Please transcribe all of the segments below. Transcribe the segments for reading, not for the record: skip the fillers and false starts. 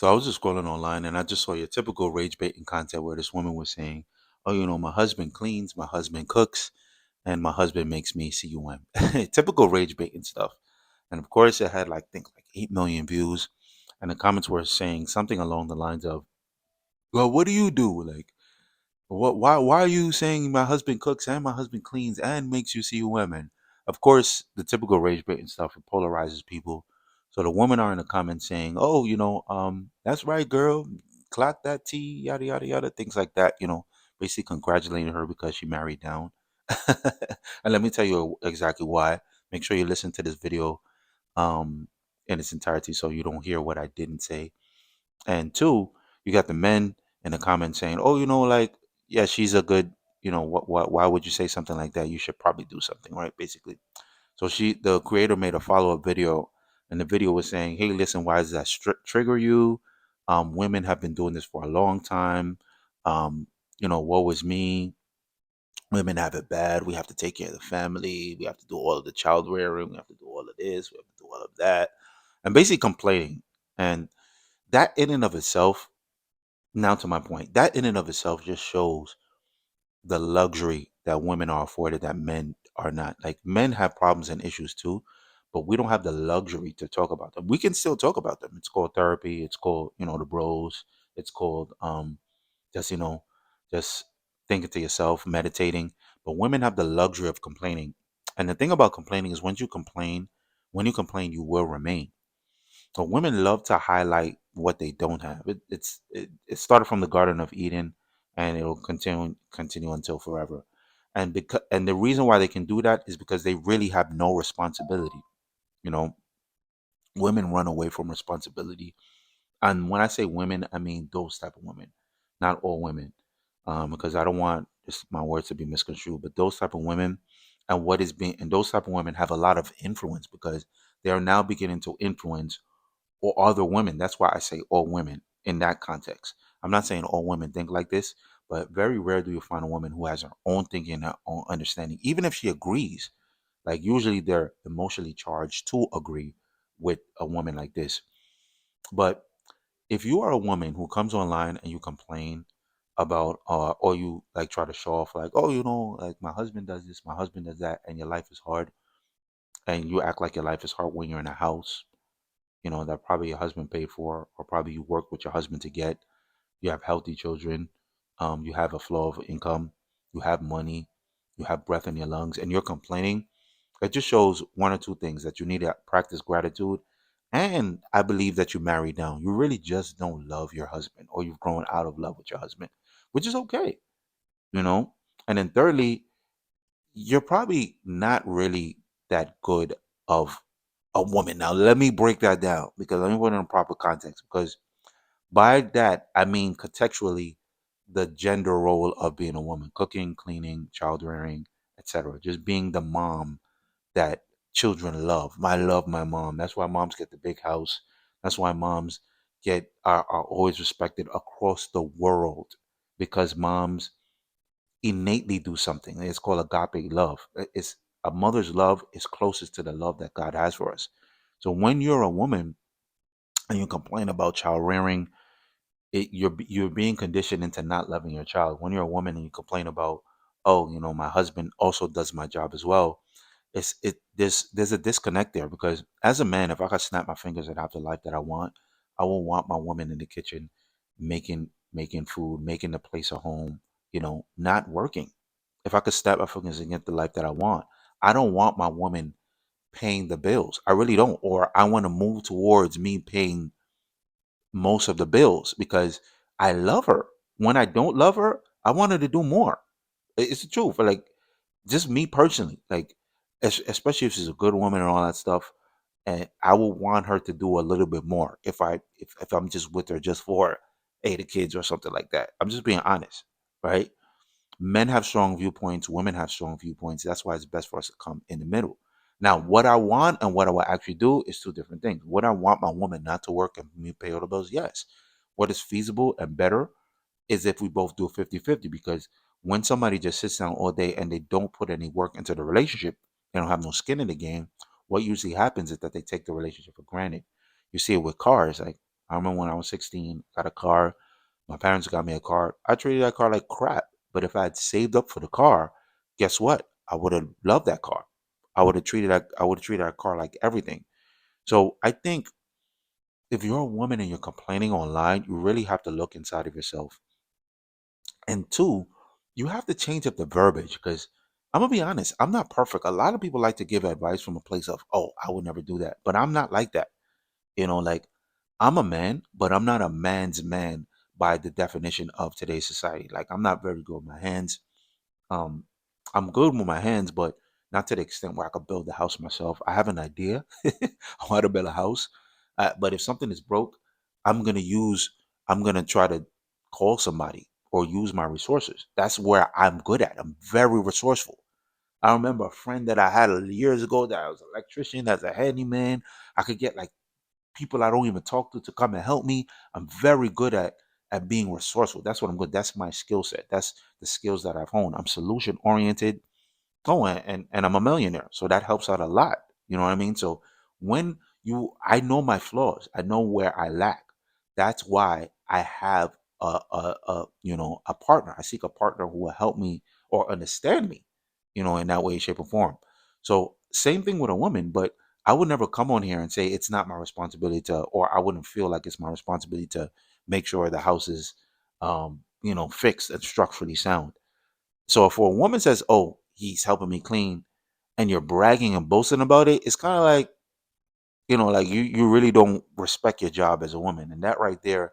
So I was just scrolling online and I just saw your typical rage baiting content where this woman was saying, "Oh, my husband cleans, my husband cooks, and my husband makes me cum." Typical rage baiting stuff. And of course, it had like 8 million views, and the comments were saying something along the lines of, "Well, what do you do? Like, what? Why are you saying my husband cooks and my husband cleans and makes you cum?" And of course, the typical rage baiting stuff, it polarizes people. So the women are in the comments saying, "Oh, that's right, girl, clock that T, yada yada yada," things like that. Basically congratulating her because she married down. And let me tell you exactly why. Make sure you listen to this video um in its entirety so you don't hear what I didn't say. And two, you got the men in the comments saying, "Oh, like, yeah, she's a good, what, why would you say something like that? You should probably do something, right?" Basically. So the creator made a follow up video, and the video was saying, "Hey, listen, why does that trigger you? Women have been doing this for a long time. Um, woe is me. Women have it bad. We have to take care of the family. We have to do all of the child rearing. We have to do all of this. We have to do all of that." And basically complaining. And that in and of itself, now to my point, that in and of itself just shows the luxury that women are afforded that men are not. Like, men have problems and issues too, but we don't have the luxury to talk about them. We can still talk about them. It's called therapy. It's called, the bros. It's called just, just thinking to yourself, meditating. But women have the luxury of complaining. And the thing about complaining is when you complain, you will remain. So women love to highlight what they don't have. It started from the Garden of Eden, and it'll continue until forever. And the reason why they can do that is because they really have no responsibility. You know, Women run away from responsibility, and when I say women, I mean those type of women, not all women, because I don't want just my words to be misconstrued. But those type of women, and those type of women have a lot of influence because they are now beginning to influence or other women. That's why I say all women in that context. I'm not saying all women think like this, but very rare do you find a woman who has her own thinking and her own understanding, even if she agrees. Like, usually they're emotionally charged to agree with a woman like this. But if you are a woman who comes online and you complain about, or you like try to show off, like, "Oh, like, my husband does this, my husband does that, and your life is hard," and you act like your life is hard when you're in a house, that probably your husband paid for, or probably you work with your husband to get. You have healthy children. You have a flow of income. You have money. You have breath in your lungs, and you're complaining. It just shows one or two things: that you need to practice gratitude, and I believe that you married down. You really just don't love your husband, or you've grown out of love with your husband, which is okay, you know. And then thirdly, you're probably not really that good of a woman. Now, let me break that down, because let me put it in proper context. Because by that, I mean contextually the gender role of being a woman: cooking, cleaning, child rearing, etc. Just being the mom that children love. I love my mom. That's why moms get the big house. That's why moms are always respected across the world, because moms innately do something. It's called agape love. It's a mother's love is closest to the love that God has for us. So when you're a woman and you complain about child rearing, you're being conditioned into not loving your child. When you're a woman and you complain about, "Oh, my husband also does my job as well," there's a disconnect there, because as a man, if I could snap my fingers and have the life that I will want my woman in the kitchen, making food, making the place a home, not working. If I could snap my fingers and get the life that I want, I don't want my woman paying the bills. I really don't. Or I want to move towards me paying most of the bills, because I love her. When I don't love her, I want her to do more. It's the truth. Like, just me personally, like, especially if she's a good woman and all that stuff, and I will want her to do a little bit more if I'm just with her just for the kids or something like that. I'm just being honest, right? Men have strong viewpoints, women have strong viewpoints. That's why it's best for us to come in the middle. Now, what I want and what I will actually do is two different things. What I want my woman not to work and me pay all the bills, yes. What is feasible and better is if we both do 50-50, because when somebody just sits down all day and they don't put any work into the relationship, they don't have no skin in the game, what usually happens is that they take the relationship for granted. You see it with cars. Like, I remember when I was 16, got a car. My parents got me a car. I treated that car like crap. But if I had saved up for the car, guess what? I would have loved that car. I would have treated that car like everything. So I think if you're a woman and you're complaining online, you really have to look inside of yourself. And two, you have to change up the verbiage because I'm gonna be honest, I'm not perfect. A lot of people like to give advice from a place of, oh, I would never do that. But I'm not like that. Like I'm a man, but I'm not a man's man by the definition of today's society. Like I'm not very good with my hands. Um, I'm good with my hands, but not to the extent where I could build the house myself. I have an idea on how to build a house, but if something is broke, I'm gonna use. I'm gonna try to call somebody or use my resources. That's where I'm good at. I'm very resourceful. I remember a friend that I had years ago that I was an electrician, as a handyman. I could get like people I don't even talk to come and help me. I'm very good at being resourceful. That's what I'm good. That's my skill set. That's the skills that I've honed. I'm solution oriented. Oh, and I'm a millionaire, so that helps out a lot. You know what I mean? So when I know my flaws, I know where I lack. That's why I have a partner. I seek a partner who will help me or understand me, in that way, shape, or form. So same thing with a woman, but I would never come on here and say it's not my responsibility to, or I wouldn't feel like it's my responsibility to make sure the house is, fixed and structurally sound. So if a woman says, "Oh, he's helping me clean," and you're bragging and boasting about it, it's kind of like, like you really don't respect your job as a woman, and that right there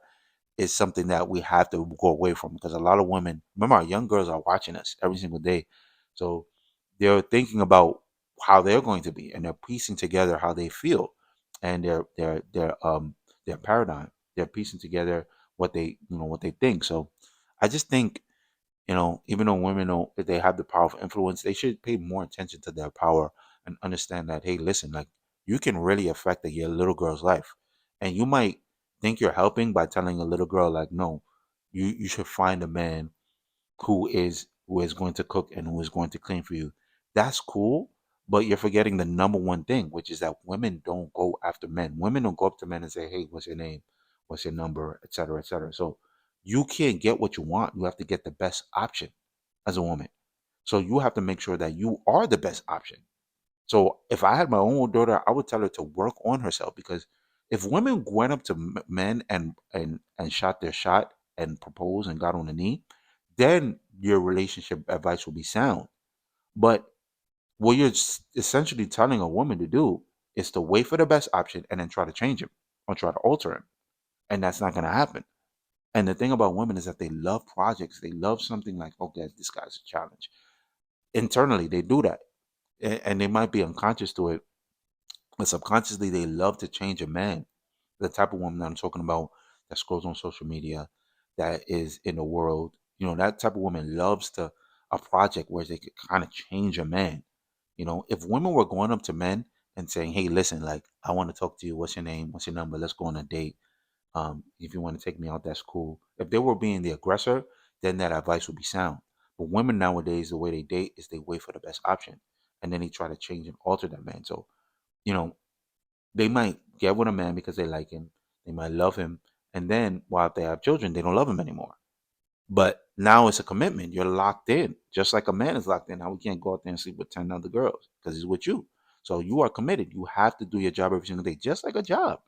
is something that we have to go away from because a lot of women, remember, our young girls are watching us every single day, so they're thinking about how they're going to be, and they're piecing together how they feel, and their paradigm. They're piecing together what they think. So I just think even though women know that they have the power of influence, they should pay more attention to their power and understand that, hey, listen, like you can really affect your little girl's life. And you might think you're helping by telling a little girl, like, no, you should find a man who is going to cook and who is going to clean for you. That's cool, but you're forgetting the number one thing, which is that women don't go after men. Women don't go up to men and say, "Hey, what's your name? What's your number?" etc., etc. So you can't get what you want. You have to get the best option as a woman. So you have to make sure that you are the best option. So if I had my own daughter, I would tell her to work on herself because if women went up to men and shot their shot and proposed and got on the knee, then your relationship advice will be sound. But what you're essentially telling a woman to do is to wait for the best option and then try to change him or try to alter him, and that's not going to happen. And the thing about women is that they love projects. They love something like, okay, this guy's a challenge. Internally, they do that, and they might be unconscious to it, but subconsciously they love to change a man. The type of woman that I'm talking about that scrolls on social media, that is in the world, that type of woman loves to a project where they could kind of change a man. If women were going up to men and saying, "Hey, listen, like I want to talk to you. What's your name? What's your number? Let's go on a date. If you want to take me out, that's cool." If they were being the aggressor, then that advice would be sound. But women nowadays, the way they date is they wait for the best option, and then they try to change and alter that man. So you know, they might get with a man because they like him, they might love him, and then while they have children, they don't love him anymore. But now it's a commitment. You're locked in, just like a man is locked in. Now we can't go out there and sleep with 10 other girls because he's with you. So you are committed. You have to do your job every single day, just like a job.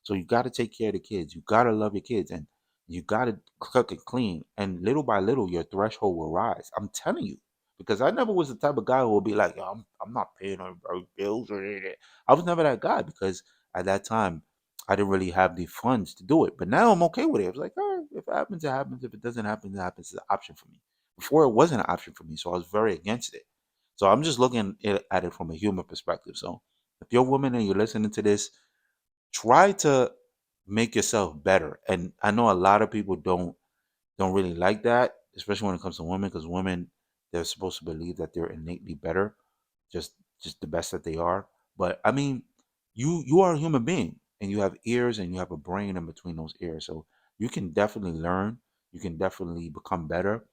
So you got to take care of the kids. You got to love your kids, and you got to cook and clean. And little by little, your threshold will rise. I'm telling you, because I never was the type of guy who would be like, "Yo, I'm not paying our bills or anything." I was never that guy because at that time I didn't really have the funds to do it. But now I'm okay with it. I was like, all right, if it happens, it happens. If it doesn't happen, it happens. It's an option for me. Before it wasn't an option for me, so I was very against it. So I'm just looking at it from a human perspective. So if you're a woman and you're listening to this, try to make yourself better. And I know a lot of people don't really like that, especially when it comes to women, because women, they're supposed to believe that they're innately better, just just the best that they are. But I mean, you are a human being and you have ears and you have a brain in between those ears. So you can definitely learn, you can definitely become better.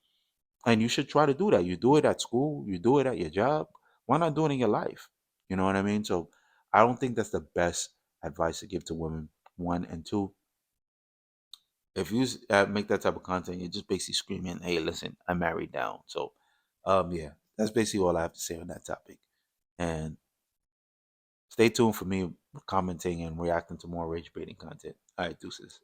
And you should try to do that. You do it at school, you do it at your job. Why not do it in your life? You know what I mean? So I don't think that's the best advice to give to women. One and two. If you make that type of content, you're just basically screaming, "Hey, listen, I'm married down." So, yeah, that's basically all I have to say on that topic. And stay tuned for me commenting and reacting to more rage baiting content. All right, deuces.